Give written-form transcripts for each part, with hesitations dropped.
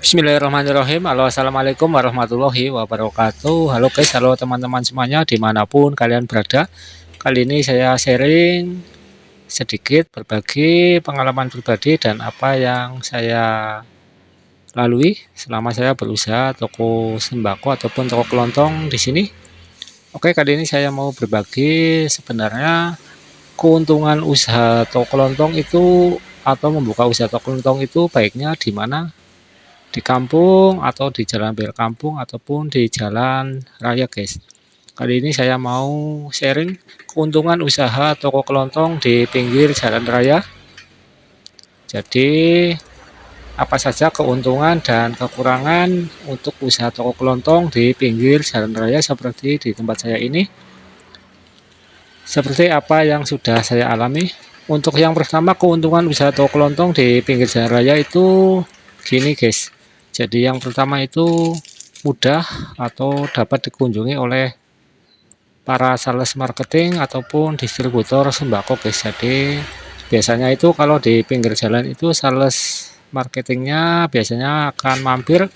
Bismillahirrahmanirrahim. Halo, assalamualaikum warahmatullahi wabarakatuh. Halo guys, halo teman-teman semuanya dimanapun kalian berada. Kali ini saya sharing sedikit berbagi pengalaman pribadi dan apa yang saya lalui selama saya berusaha toko sembako ataupun toko kelontong di sini. Oke, kali ini saya mau berbagi sebenarnya keuntungan usaha toko kelontong itu atau membuka usaha toko kelontong itu baiknya di mana, di kampung atau di jalan bel kampung ataupun di jalan raya guys. Kali ini saya mau sharing keuntungan usaha toko kelontong di pinggir jalan raya. Jadi apa saja keuntungan dan kekurangan untuk usaha toko kelontong di pinggir jalan raya seperti di tempat saya ini. Seperti apa yang sudah saya alami. Untuk yang pertama, keuntungan usaha toko kelontong di pinggir jalan raya itu gini guys. Jadi yang pertama itu mudah atau dapat dikunjungi oleh para sales marketing ataupun distributor sembako guys. Jadi biasanya itu kalau di pinggir jalan itu sales marketingnya biasanya akan mampir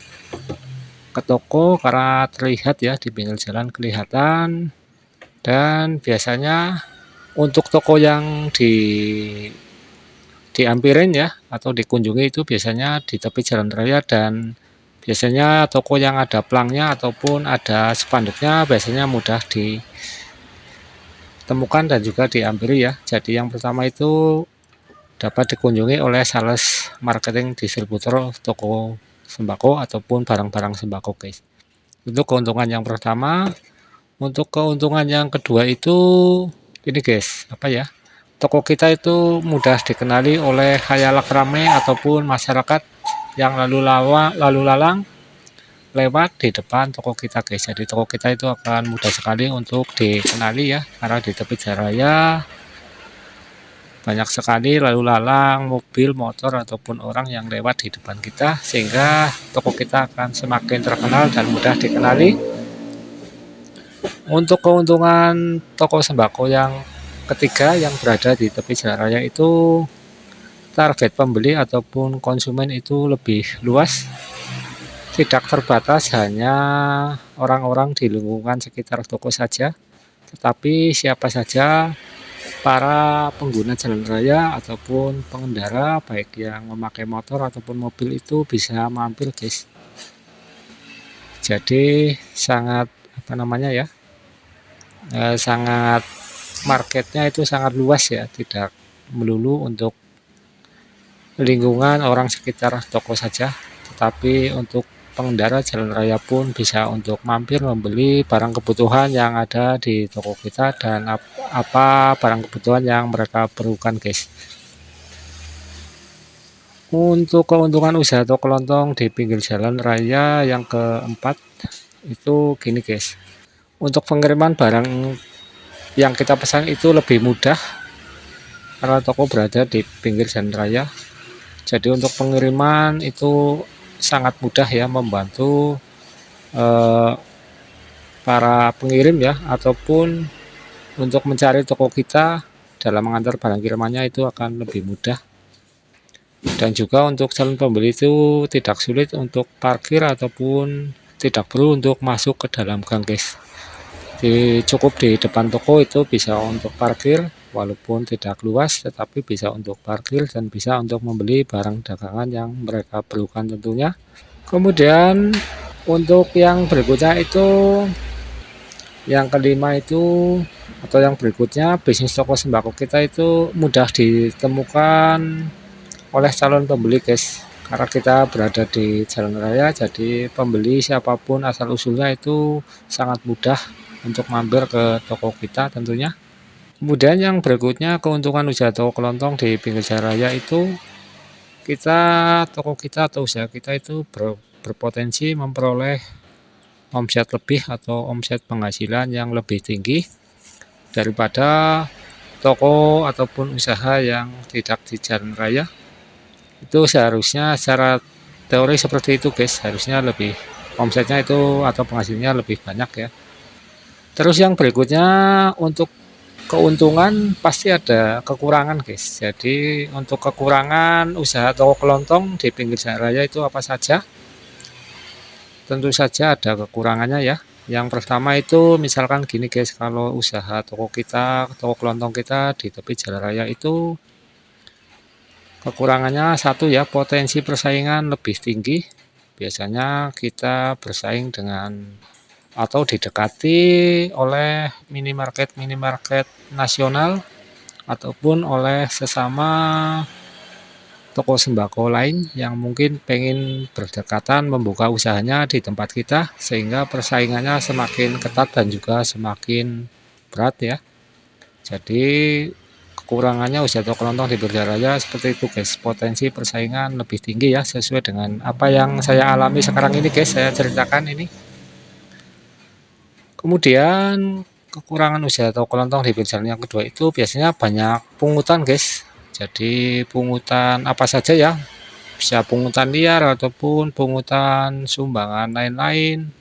ke toko karena terlihat ya di pinggir jalan kelihatan. Dan biasanya untuk toko yang diampirin ya atau dikunjungi itu biasanya di tepi jalan raya, dan biasanya toko yang ada pelangnya ataupun ada spanduknya biasanya mudah ditemukan dan juga diampiri ya. Jadi yang pertama itu dapat dikunjungi oleh sales marketing distributor toko sembako ataupun barang-barang sembako guys. Itu keuntungan yang pertama. Untuk keuntungan yang kedua itu ini guys, apa ya? Toko kita itu mudah dikenali oleh khayalak rame ataupun masyarakat yang lalu lalang lewat di depan toko kita guys. Jadi toko kita itu akan mudah sekali untuk dikenali ya, karena di tepi jalan raya banyak sekali lalu lalang mobil, motor ataupun orang yang lewat di depan kita, sehingga toko kita akan semakin terkenal dan mudah dikenali. Untuk keuntungan toko sembako yang ketiga yang berada di tepi jalan raya itu target pembeli ataupun konsumen itu lebih luas, tidak terbatas hanya orang-orang di lingkungan sekitar toko saja, tetapi siapa saja para pengguna jalan raya ataupun pengendara baik yang memakai motor ataupun mobil itu bisa mampir guys. Jadi sangat apa namanya ya, sangat marketnya itu sangat luas ya, tidak melulu untuk lingkungan orang sekitar toko saja, tetapi untuk pengendara jalan raya pun bisa untuk mampir membeli barang kebutuhan yang ada di toko kita dan apa barang kebutuhan yang mereka perlukan guys. Untuk keuntungan usaha toko kelontong di pinggir jalan raya yang keempat itu gini guys. Untuk pengiriman barang yang kita pesan itu lebih mudah karena toko berada di pinggir jalan raya. Jadi untuk pengiriman itu sangat mudah ya, membantu eh, para pengirim ya, ataupun untuk mencari toko kita dalam mengantar barang kirimannya itu akan lebih mudah. Dan juga untuk calon pembeli itu tidak sulit untuk parkir ataupun tidak perlu untuk masuk ke dalam gang guys. Cukup di depan toko itu bisa untuk parkir, walaupun tidak luas tetapi bisa untuk parkir dan bisa untuk membeli barang dagangan yang mereka perlukan tentunya. Kemudian untuk yang berikutnya itu yang kelima itu atau yang berikutnya, bisnis toko sembako kita itu mudah ditemukan oleh calon pembeli guys, karena kita berada di jalan raya. Jadi pembeli siapapun asal usulnya itu sangat mudah untuk mampir ke toko kita tentunya. Kemudian yang berikutnya, keuntungan usaha toko kelontong di pinggir jalan raya itu toko kita atau usaha kita itu berpotensi memperoleh omset lebih atau omset penghasilan yang lebih tinggi daripada toko ataupun usaha yang tidak di jalan raya. Itu seharusnya secara teori seperti itu guys, harusnya lebih omsetnya itu atau penghasilannya lebih banyak ya. Terus yang berikutnya, untuk keuntungan pasti ada kekurangan guys. Jadi untuk kekurangan usaha toko kelontong di pinggir jalan raya itu apa saja? tentu saja ada kekurangannya ya. Yang pertama itu misalkan gini guys, kalau usaha toko kita, toko kelontong kita di tepi jalan raya itu kekurangannya satu ya, potensi persaingan lebih tinggi. Biasanya kita bersaing dengan atau didekati oleh minimarket nasional ataupun oleh sesama toko sembako lain yang mungkin pengen berdekatan membuka usahanya di tempat kita, sehingga persaingannya semakin ketat dan juga semakin berat ya. Jadi kekurangannya usaha toko kelontong di Berjaraya seperti itu guys, potensi persaingan lebih tinggi ya, sesuai dengan apa yang saya alami sekarang ini guys, saya ceritakan ini. Kemudian kekurangan usaha toko kelontong di pinggir jalan yang kedua itu biasanya banyak pungutan guys. Jadi pungutan apa saja ya, bisa pungutan liar ataupun pungutan sumbangan lain-lain,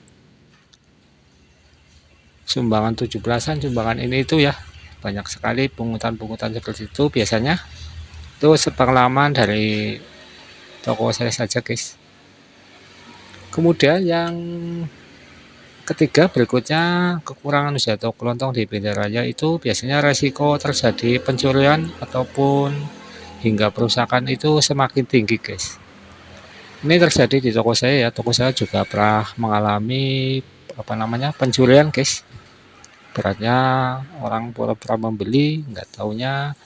sumbangan 17-an, sumbangan ini itu ya, banyak sekali pungutan-pungutan seperti itu. Biasanya itu sepengalaman dari toko saya saja guys. Kemudian yang ketiga berikutnya, kekurangan usaha toko kelontong di pinggir raya itu biasanya resiko terjadi pencurian ataupun hingga perusakan itu semakin tinggi guys. Ini terjadi di toko saya ya, toko saya juga pernah mengalami pencurian guys. Beratnya orang pura-pura membeli, nggak taunya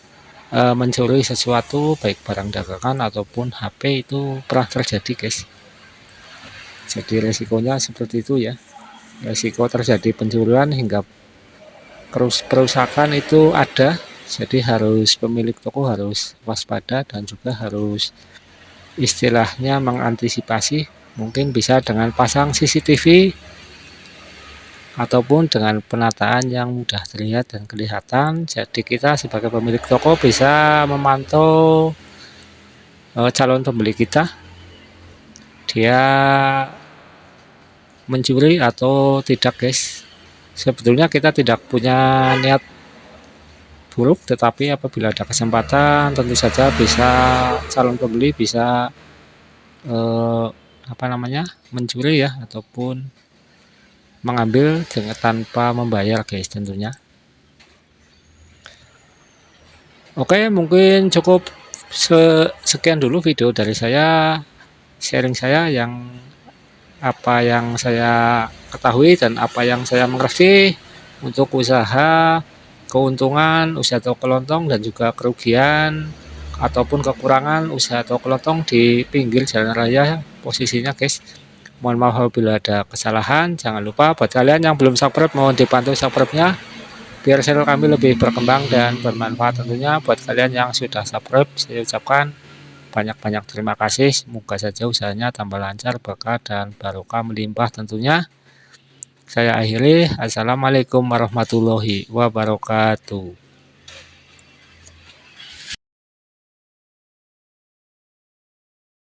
mencuri sesuatu baik barang dagangan ataupun HP itu pernah terjadi guys. Jadi resikonya seperti itu ya. Resiko terjadi pencurian hingga perusakan itu ada, jadi harus pemilik toko harus waspada dan juga harus istilahnya mengantisipasi, mungkin bisa dengan pasang CCTV ataupun dengan penataan yang mudah terlihat dan kelihatan. Jadi kita sebagai pemilik toko bisa memantau calon pembeli kita, dia mencuri atau tidak guys. Sebetulnya kita tidak punya niat buruk, tetapi apabila ada kesempatan tentu saja bisa calon pembeli bisa mencuri ya, ataupun mengambil dengan tanpa membayar guys tentunya. Oke, mungkin cukup sekian dulu video dari saya, sharing saya yang apa yang saya ketahui dan apa yang saya mengerti untuk usaha, keuntungan usaha toko kelontong dan juga kerugian ataupun kekurangan usaha toko kelontong di pinggir jalan raya posisinya guys. Mohon maaf apabila ada kesalahan. Jangan lupa buat kalian yang belum subscribe, mohon dibantu subscribe-nya biar channel kami lebih berkembang dan bermanfaat tentunya. Buat kalian yang sudah subscribe, saya ucapkan banyak-banyak terima kasih. Semoga saja usahanya tambah lancar, berkah dan barokah melimpah tentunya. Saya akhiri. Assalamualaikum warahmatullahi wabarakatuh.